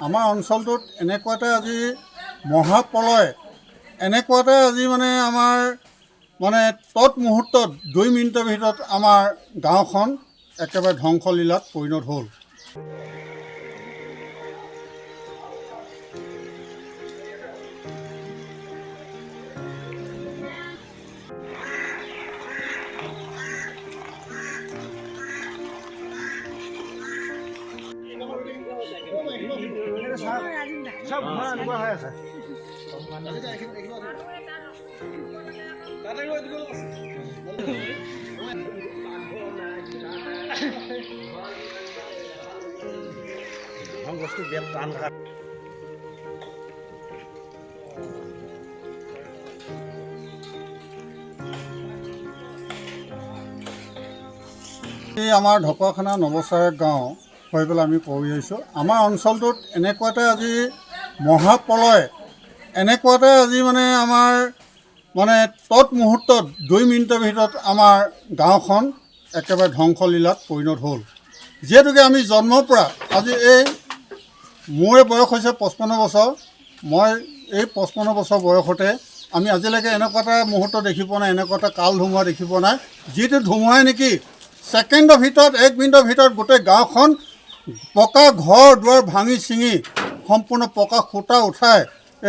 আমাৰ অঞ্চলটোত এনেকুৱাতে আজি মহাপ্ৰলয় এনেকুৱাতে আজি আমাৰ তৎমুহূৰ্তত 2 মিনিটৰ ভিতৰত আমাৰ গাঁওখন একেবাৰে ধ্বংসলীলাত পৰিণত হ'ল। এই আমাৰ ঢকুৱাখানা নৱচাৰক গাঁও হৈ পেলাই আমি পৰি আহিছোঁ। আমাৰ অঞ্চলটোত এনেকুৱাতে আজি মহাপ্ৰলয় এনেকুৱাতে আজি আমাৰ তৎমুহূৰ্তত 2 মিনিটৰ ভিতৰত আমাৰ গাঁওখন একেবাৰে ধ্বংসলীলাত পৰিণত হ'ল। যিহেতুকে আমি জন্মৰ পৰা আজি মোৰ বয়স হৈছে 55 বছৰ। মই এই 55 বছৰ বয়সতে আমি আজিলৈকে এনেকুৱা এটা মুহূৰ্ত দেখি পোৱা নাই, এনেকুৱা এটা কাল ধুমুহা দেখি পোৱা নাই, যিটো ধুমুহাই নেকি ছেকেণ্ডৰ ভিতৰত 1 মিনিটৰ ভিতৰত গোটেই গাঁওখন পকা ঘৰ দুৱাৰ ভাঙি ছিঙি সম্পূৰ্ণ পকা খুঁটা উঠাই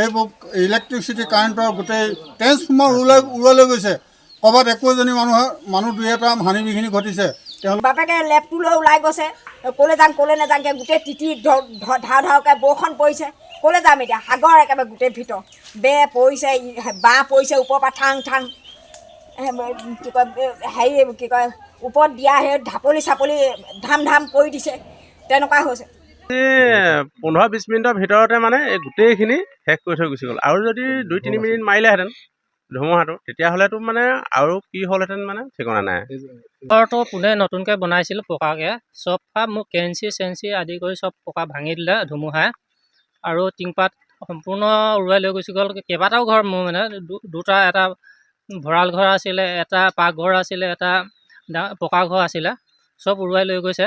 এইবোৰ ইলেক্ট্ৰিচিটি কাৰেণ্টৰ গোটেই ট্ৰেন্সফৰ্মাৰ উৰুৱাই লৈ গৈছে। ক'ৰবাত একোজনী মানুহ 2-এটা হানি বিঘিনি ঘটিছে। বাপেকে লেপটো লৈ ওলাই গৈছে, ক'লৈ যাম ক'লৈ নাযামকৈ গোটেই তিতি ধাৰকৈ বৰষুণ পৰিছে। ক'লৈ যাম এতিয়া? সাগৰ একেবাৰে গোটেই ভিতৰ বেৰ পৰিছে, বাঁহ পৰিছে ওপৰৰ পৰা ঠাং কি কয় ওপৰত দিয়া সেই ঢাপলি চাপলি ধাম পৰি দিছে, তেনেকুৱা হৈছে। 15-20 মিনিটৰ ভিতৰতে এই গোটেইখিনি শেষ কৰি থৈ গুচি গ'ল। আৰু যদি 2-3 মিনিট মাৰিলেহেঁতেন ধুমুহাটো, তেতিয়াহ'লেতো আৰু কি হ'লহেঁতেন ঠিকনা নাই। ঘৰটো পোনে নতুনকৈ বনাইছিল পকাকৈ, চব মোক কেঞ্চি আদি কৰি চব পকা ভাঙি দিলে ধুমুহাই। আৰু টিংপাত সম্পূৰ্ণ উৰুৱাই লৈ গুচি গ'ল। কেইবাটাও ঘৰ মোৰ দুটা, এটা ভঁৰাল ঘৰ আছিলে, এটা পাকঘৰ আছিলে, এটা পকা ঘৰ আছিলে, চব উৰুৱাই লৈ গৈছে।